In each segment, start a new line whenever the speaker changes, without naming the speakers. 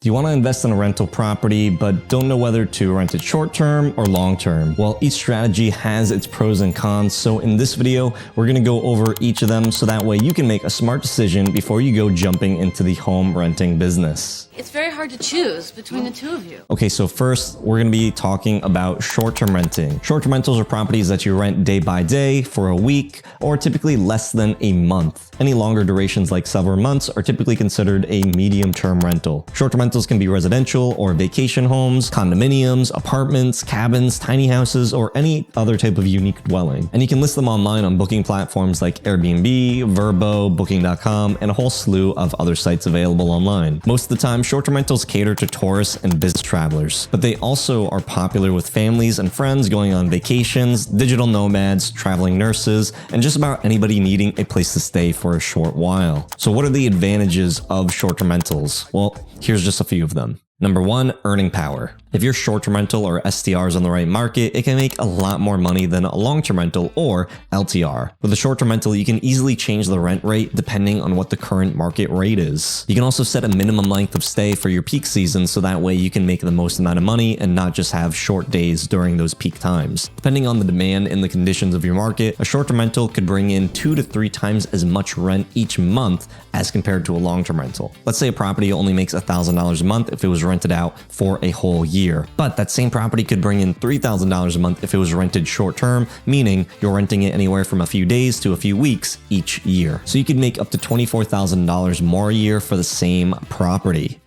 Do you want to invest in a rental property but don't know whether to rent it short-term or long-term? Well, each strategy has its pros and cons, so in this video, we're going to go over each of them so that way you can make a smart decision before you go jumping into the home renting business.
It's very hard to choose between the two of you.
Okay, so first, we're going to be talking about short-term renting. Short-term rentals are properties that you rent day by day for a week or typically less than a month. Any longer durations like several months are typically considered a medium-term rental. Short-term rentals can be residential or vacation homes, condominiums, apartments, cabins, tiny houses, or any other type of unique dwelling. And you can list them online on booking platforms like Airbnb, Vrbo, Booking.com, and a whole slew of other sites available online. Most of the time, short-term rentals cater to tourists and business travelers, but they also are popular with families and friends going on vacations, digital nomads, traveling nurses, and just about anybody needing a place to stay for a short while. So what are the advantages of short-term rentals? Well, here's just a few of them. Number one, earning power. If your short-term rental or STR is on the right market, it can make a lot more money than a long-term rental or LTR. With a short-term rental, you can easily change the rent rate depending on what the current market rate is. You can also set a minimum length of stay for your peak season so that way you can make the most amount of money and not just have short days during those peak times. Depending on the demand and the conditions of your market, a short-term rental could bring in 2 to 3 times as much rent each month as compared to a long-term rental. Let's say a property only makes $1,000 a month if it was rented out for a whole year. But that same property could bring in $3,000 a month if it was rented short term, meaning you're renting it anywhere from a few days to a few weeks each year. So you could make up to $24,000 more a year for the same property.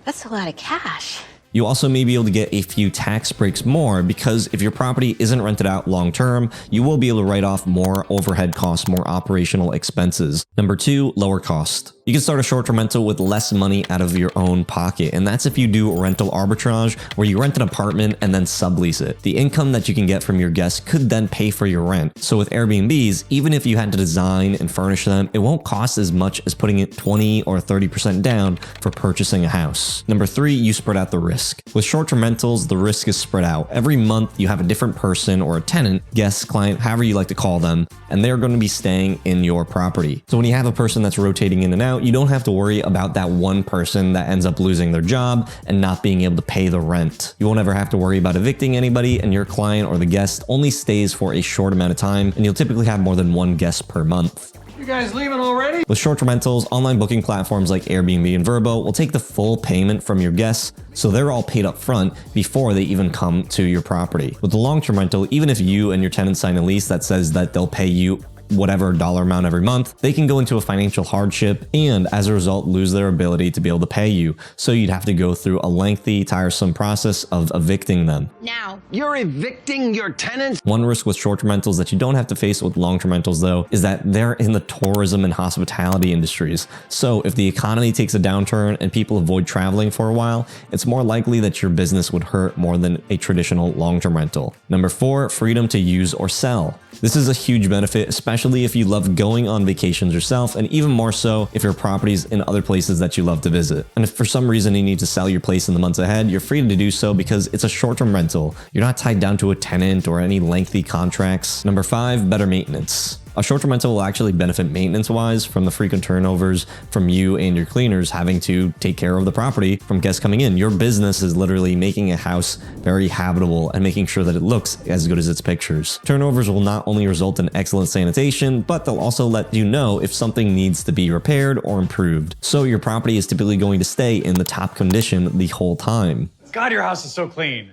That's a lot of cash.
You also may be able to get a few tax breaks more because if your property isn't rented out long term, you will be able to write off more overhead costs, more operational expenses. Number two, lower cost. You can start a short-term rental with less money out of your own pocket, and that's if you do rental arbitrage where you rent an apartment and then sublease it. The income that you can get from your guests could then pay for your rent. So with Airbnbs, even if you had to design and furnish them, it won't cost as much as putting it 20 or 30% down for purchasing a house. Number three, you spread out the risk. With short-term rentals, the risk is spread out. Every month you have a different person or a tenant, guest, client, however you like to call them, and they're going to be staying in your property. So when you have a person that's rotating in and out, you don't have to worry about that one person that ends up losing their job and not being able to pay the rent. You won't ever have to worry about evicting anybody, and your client or the guest only stays for a short amount of time, and you'll typically have more than one guest per month.
You guys leaving already?
With short-term rentals, online booking platforms like Airbnb and Vrbo will take the full payment from your guests, so they're all paid up front before they even come to your property. With the long-term rental, even if you and your tenant sign a lease that says that they'll pay you whatever dollar amount every month, they can go into a financial hardship and as a result lose their ability to be able to pay you. So you'd have to go through a lengthy, tiresome process of evicting them.
Now.
You're evicting your tenants?
One risk with short-term rentals that you don't have to face with long-term rentals though is that they're in the tourism and hospitality industries. So if the economy takes a downturn and people avoid traveling for a while, it's more likely that your business would hurt more than a traditional long-term rental. Number four, freedom to use or sell. This is a huge benefit, especially if you love going on vacations yourself, and even more so if your property's in other places that you love to visit. And if for some reason you need to sell your place in the months ahead, you're free to do so because it's a short-term rental. You're not tied down to a tenant or any lengthy contracts. Number five, better maintenance. A short-term rental will actually benefit maintenance-wise from the frequent turnovers from you and your cleaners having to take care of the property from guests coming in. Your business is literally making a house very habitable and making sure that it looks as good as its pictures. Turnovers will not only result in excellent sanitation, but they'll also let you know if something needs to be repaired or improved. So your property is typically going to stay in the top condition the whole time.
God, your house is so clean.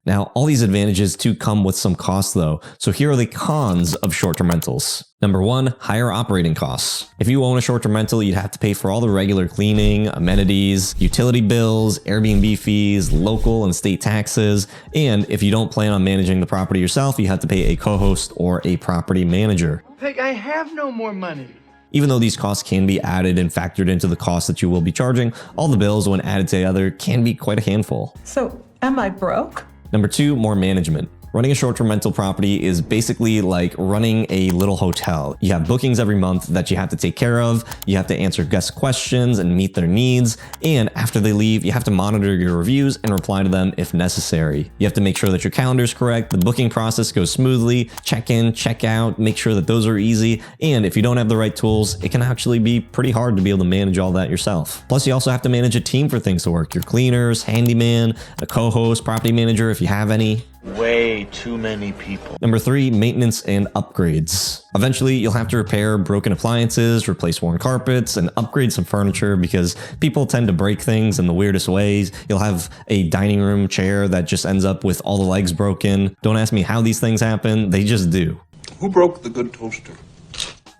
Now, all these advantages too come with some costs though. So here are the cons of short-term rentals. Number one, higher operating costs. If you own a short-term rental, you'd have to pay for all the regular cleaning, amenities, utility bills, Airbnb fees, local and state taxes. And if you don't plan on managing the property yourself, you have to pay a co-host or a property manager.
Peg, I have no more money.
Even though these costs can be added and factored into the cost that you will be charging, all the bills when added together can be quite a handful.
So, am I broke?
Number two, more management. Running a short-term rental property is basically like running a little hotel. You have bookings every month that you have to take care of. You have to answer guest questions and meet their needs. And after they leave, you have to monitor your reviews and reply to them if necessary. You have to make sure that your calendar is correct, the booking process goes smoothly, check in, check out, make sure that those are easy. And if you don't have the right tools, it can actually be pretty hard to be able to manage all that yourself. Plus, you also have to manage a team for things to work. Your cleaners, handyman, a co-host, property manager if you have any.
Way too many people.
Number 3, maintenance and upgrades. Eventually, you'll have to repair broken appliances, replace worn carpets, and upgrade some furniture because people tend to break things in the weirdest ways. You'll have a dining room chair that just ends up with all the legs broken. Don't ask me how these things happen, they just do.
Who broke the good toaster?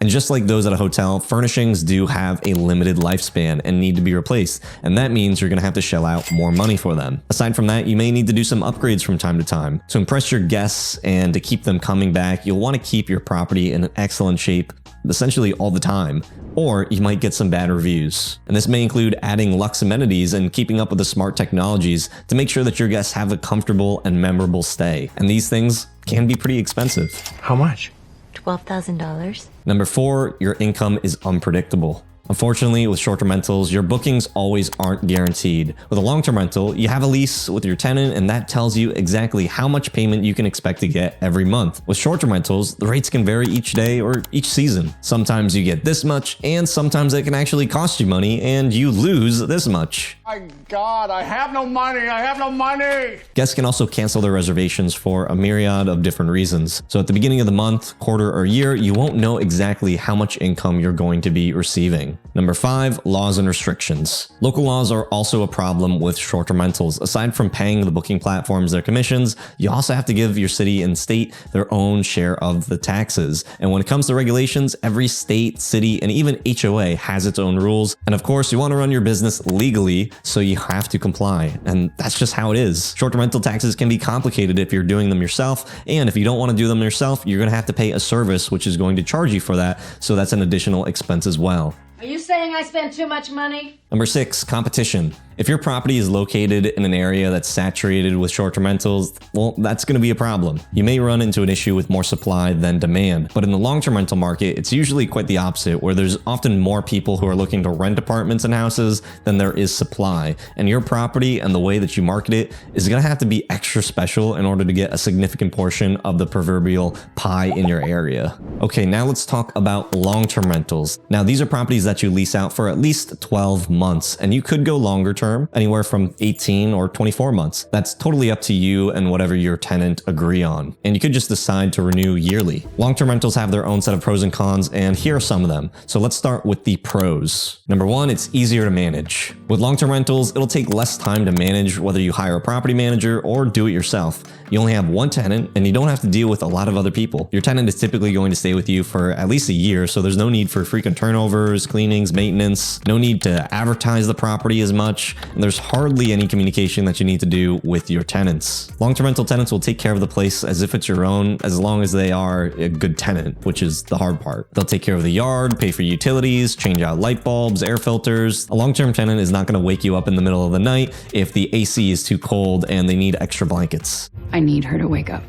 And just like those at a hotel, furnishings do have a limited lifespan and need to be replaced. And that means you're going to have to shell out more money for them. Aside from that, you may need to do some upgrades from time to time. To impress your guests and to keep them coming back, you'll want to keep your property in excellent shape essentially all the time, or you might get some bad reviews. And this may include adding luxe amenities and keeping up with the smart technologies to make sure that your guests have a comfortable and memorable stay. And these things can be pretty expensive.
How much?
$12,000.
Number 4, your income is unpredictable. Unfortunately, with short-term rentals, your bookings always aren't guaranteed. With a long-term rental, you have a lease with your tenant, and that tells you exactly how much payment you can expect to get every month. With short-term rentals, the rates can vary each day or each season. Sometimes you get this much, and sometimes it can actually cost you money, and you lose this much.
My God, I have no money. I have no money.
Guests can also cancel their reservations for a myriad of different reasons. So at the beginning of the month, quarter, or year, you won't know exactly how much income you're going to be receiving. Number 5, laws and restrictions. Local laws are also a problem with short-term rentals. Aside from paying the booking platforms their commissions, you also have to give your city and state their own share of the taxes. And when it comes to regulations, every state, city, and even HOA has its own rules. And of course, you want to run your business legally, so you have to comply. And that's just how it is. Short-term rental taxes can be complicated if you're doing them yourself. And if you don't want to do them yourself, you're going to have to pay a service, which is going to charge you for that. So that's an additional expense as well.
Are you saying I spend too much money?
Number 6, competition. If your property is located in an area that's saturated with short-term rentals, well, that's going to be a problem. You may run into an issue with more supply than demand. But in the long-term rental market, it's usually quite the opposite, where there's often more people who are looking to rent apartments and houses than there is supply. And your property and the way that you market it is going to have to be extra special in order to get a significant portion of the proverbial pie in your area. Okay, now let's talk about long-term rentals. Now, these are properties that you lease out for at least 12 months, and you could go longer term, anywhere from 18 or 24 months. That's totally up to you and whatever your tenant agree on. And you could just decide to renew yearly. Long-term rentals have their own set of pros and cons, and here are some of them. So let's start with the pros. Number 1, it's easier to manage. With long-term rentals, it'll take less time to manage whether you hire a property manager or do it yourself. You only have one tenant, and you don't have to deal with a lot of other people. Your tenant is typically going to stay with you for at least a year, so there's no need for frequent turnovers, cleanings, maintenance, no need to advertise the property as much, and there's hardly any communication that you need to do with your tenants. Long-term rental tenants will take care of the place as if it's your own, as long as they are a good tenant, which is the hard part. They'll take care of the yard, pay for utilities, change out light bulbs, air filters. A long-term tenant is not going to wake you up in the middle of the night if the AC is too cold and they need extra blankets.
I need her to wake up.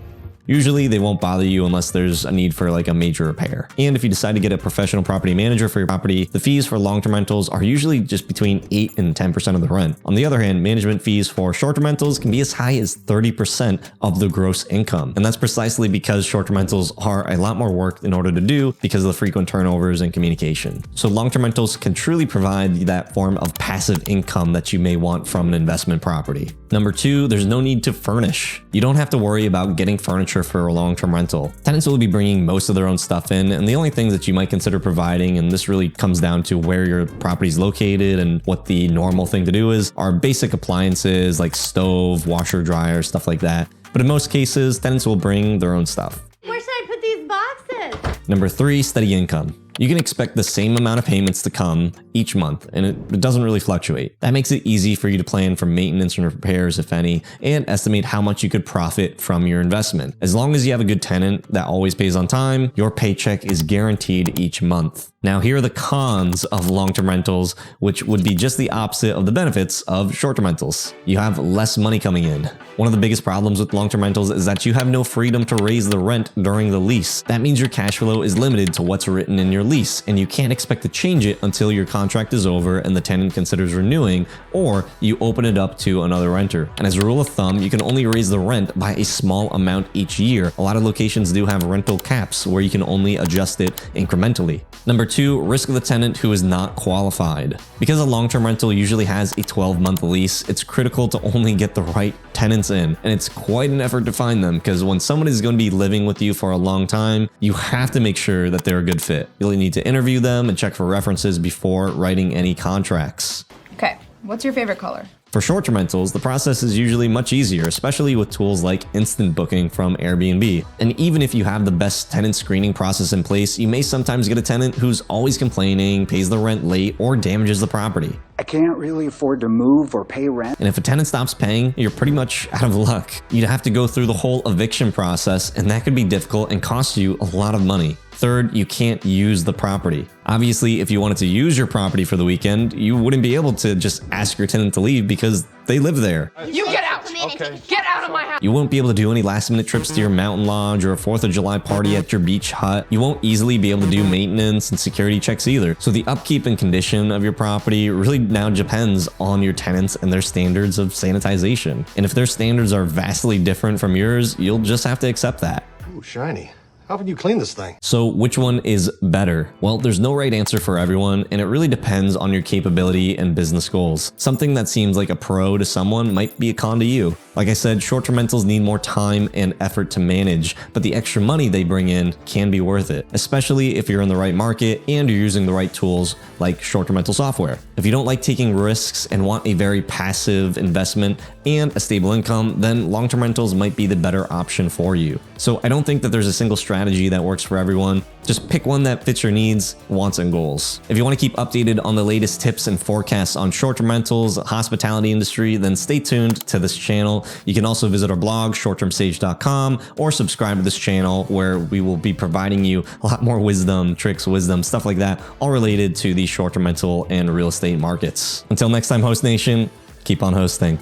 Usually they won't bother you unless there's a need for like a major repair. And if you decide to get a professional property manager for your property, the fees for long-term rentals are usually just between 8 and 10% of the rent. On the other hand, management fees for short-term rentals can be as high as 30% of the gross income. And that's precisely because short-term rentals are a lot more work in order to do because of the frequent turnovers and communication. So long-term rentals can truly provide that form of passive income that you may want from an investment property. Number 2, there's no need to furnish. You don't have to worry about getting furniture for a long-term rental. Tenants will be bringing most of their own stuff in, and the only things that you might consider providing, and this really comes down to where your property is located and what the normal thing to do is, are basic appliances like stove, washer, dryer, stuff like that. But in most cases, tenants will bring their own stuff.
Where should I put these boxes?
Number 3, steady income. You can expect the same amount of payments to come each month, and it doesn't really fluctuate. That makes it easy for you to plan for maintenance and repairs, if any, and estimate how much you could profit from your investment. As long as you have a good tenant that always pays on time, your paycheck is guaranteed each month. Now, here are the cons of long-term rentals, which would be just the opposite of the benefits of short-term rentals. You have less money coming in. One of the biggest problems with long-term rentals is that you have no freedom to raise the rent during the lease. That means your cash flow is limited to what's written in your lease, and you can't expect to change it until your contract is over and the tenant considers renewing, or you open it up to another renter. And as a rule of thumb, you can only raise the rent by a small amount each year. A lot of locations do have rental caps where you can only adjust it incrementally. Number 2, risk of the tenant who is not qualified. Because a long-term rental usually has a 12-month lease, it's critical to only get the right tenants in, and it's quite an effort to find them because when someone is going to be living with you for a long time, you have to make sure that they're a good fit. You'll need to interview them and check for references before writing any contracts.
Okay, what's your favorite color?
For short-term rentals, the process is usually much easier, especially with tools like instant booking from Airbnb. And even if you have the best tenant screening process in place, you may sometimes get a tenant who's always complaining, pays the rent late, or damages the property.
I can't really afford to move or pay rent.
And if a tenant stops paying, you're pretty much out of luck. You'd have to go through the whole eviction process, and that could be difficult and cost you a lot of money. Third, you can't use the property. Obviously, if you wanted to use your property for the weekend, you wouldn't be able to just ask your tenant to leave because they live there.
You get out! Okay. Get out of my house!
You won't be able to do any last-minute trips to your mountain lodge or a 4th of July party at your beach hut. You won't easily be able to do maintenance and security checks either. So the upkeep and condition of your property really now depends on your tenants and their standards of sanitization. And if their standards are vastly different from yours, you'll just have to accept that.
Ooh, shiny. How would you clean this thing?
So which one is better? Well, there's no right answer for everyone, and it really depends on your capability and business goals. Something that seems like a pro to someone might be a con to you. Like I said, short-term rentals need more time and effort to manage, but the extra money they bring in can be worth it, especially if you're in the right market and you're using the right tools like short-term rental software. If you don't like taking risks and want a very passive investment and a stable income, then long-term rentals might be the better option for you. So I don't think that there's a single strategy that works for everyone. Just pick one that fits your needs, wants, and goals. If you want to keep updated on the latest tips and forecasts on short-term rentals, hospitality industry, then stay tuned to this channel. You can also visit our blog, shorttermsage.com, or subscribe to this channel where we will be providing you a lot more wisdom, tricks, stuff like that, all related to the short-term rental and real estate markets. Until next time, Host Nation, keep on hosting.